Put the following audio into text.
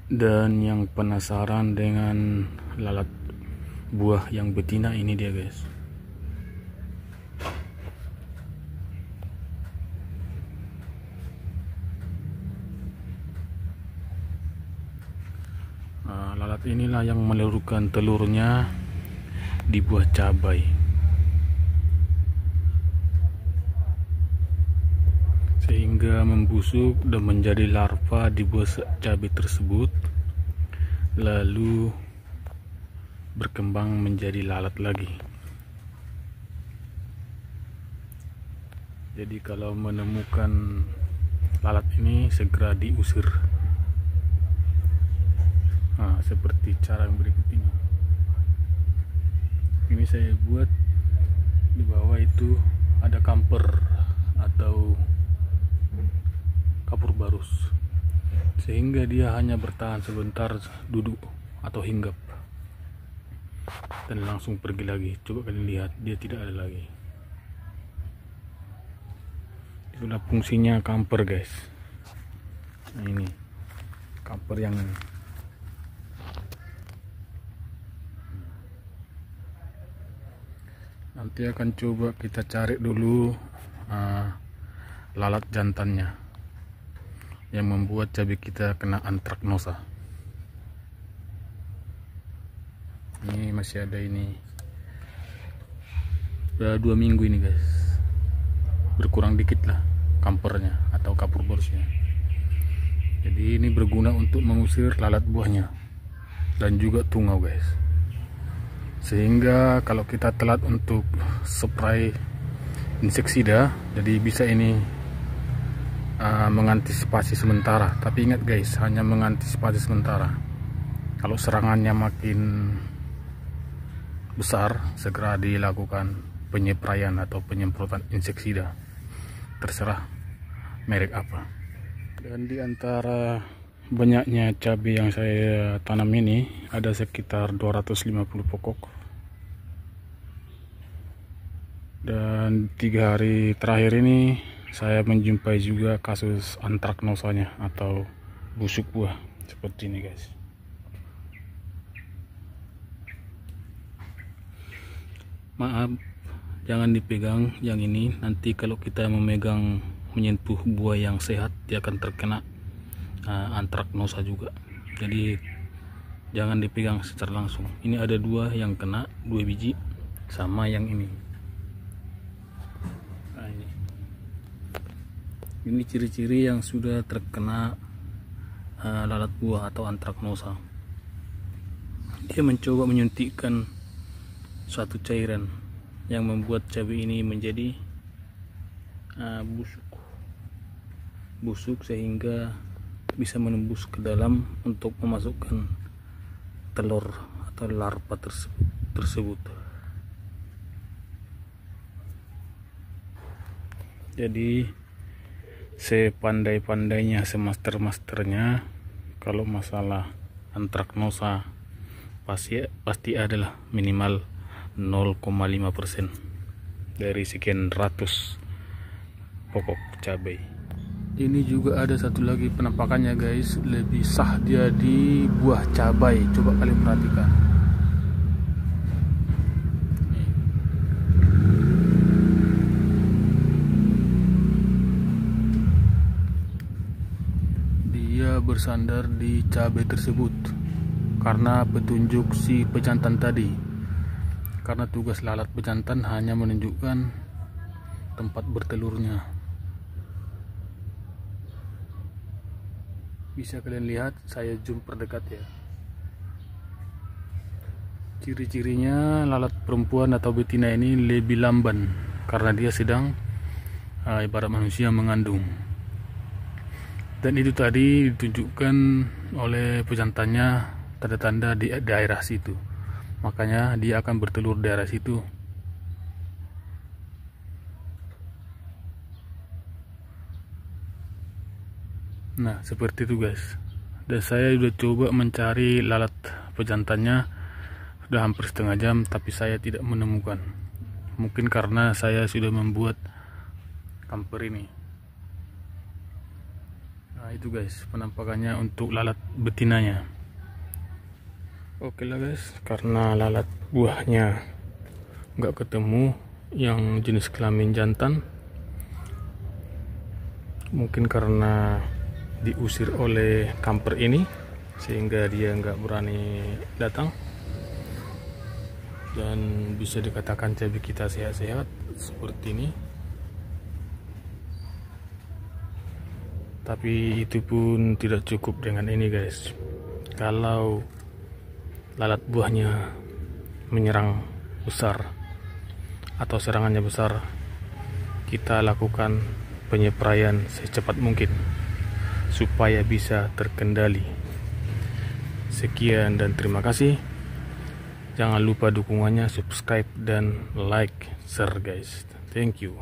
Dan yang penasaran dengan lalat buah yang betina, ini dia guys. Nah, lalat inilah yang melahirkan telurnya di buah cabai, sehingga membusuk dan menjadi larva di buah cabai tersebut, lalu berkembang menjadi lalat lagi. Jadi kalau menemukan lalat ini segera diusir. Nah, seperti cara yang berikut ini. Ini saya buat di bawah itu ada kamper atau kapur barus, sehingga dia hanya bertahan sebentar, duduk atau hinggap, dan langsung pergi lagi. Coba kalian lihat, dia tidak ada lagi. Itulah fungsinya kamper guys. Nah, ini kamper yang nanti akan coba kita cari dulu lalat jantannya yang membuat cabai kita kena antraknosa. Ini masih ada, ini udah 2 minggu ini guys, berkurang dikit lah kampernya atau kapur borosnya. Jadi ini berguna untuk mengusir lalat buahnya dan juga tungau guys, sehingga kalau kita telat untuk spray inseksida, jadi bisa ini mengantisipasi sementara. Tapi ingat guys, hanya mengantisipasi sementara. Kalau serangannya makin besar, segera dilakukan penyepraian atau penyemprotan inseksida, terserah merek apa. Dan di antara banyaknya cabai yang saya tanam ini, ada sekitar 250 pokok. Dan 3 hari terakhir ini saya menjumpai juga kasus antraknosanya atau busuk buah seperti ini guys. Maaf, jangan dipegang yang ini. Nanti kalau kita memegang, menyentuh buah yang sehat, dia akan terkena antraknosa juga. Jadi jangan dipegang secara langsung. Ini ada 2 yang kena, 2 biji, sama yang ini. Nah, ini ciri-ciri yang sudah terkena lalat buah atau antraknosa. Dia mencoba menyuntikkan suatu cairan yang membuat cabai ini menjadi busuk sehingga bisa menembus ke dalam untuk memasukkan telur atau larva tersebut. Jadi sepandai-pandainya, semaster-masternya, kalau masalah antraknosa pasti adalah minimal 0,5% dari sekian ratus pokok cabai. Ini juga ada satu lagi penampakannya guys, lebih sah dia di buah cabai. Coba kalian perhatikan. Dia bersandar di cabai tersebut karena petunjuk si pejantan tadi. Karena tugas lalat pejantan hanya menunjukkan tempat bertelurnya. Bisa kalian lihat, saya zoom perdekat ya. Ciri-cirinya lalat perempuan atau betina ini lebih lamban karena dia sedang ibarat manusia mengandung. Dan itu tadi ditunjukkan oleh pejantannya, tanda-tanda di daerah situ. Makanya dia akan bertelur di daerah situ. Nah, seperti itu guys. Dan saya sudah coba mencari lalat pejantannya sudah hampir setengah jam, tapi saya tidak menemukan. Mungkin karena saya sudah membuat kamper ini. Nah, itu guys penampakannya untuk lalat betinanya. Oke lah guys, karena lalat buahnya nggak ketemu yang jenis kelamin jantan, mungkin karena diusir oleh kamper ini sehingga dia nggak berani datang, dan bisa dikatakan cabai kita sehat-sehat seperti ini. Tapi itu pun tidak cukup dengan ini guys. Kalau lalat buahnya menyerang besar atau serangannya besar, kita lakukan penyepraian secepat mungkin supaya bisa terkendali. Sekian dan terima kasih. Jangan lupa dukungannya, subscribe dan like, share guys. Thank you.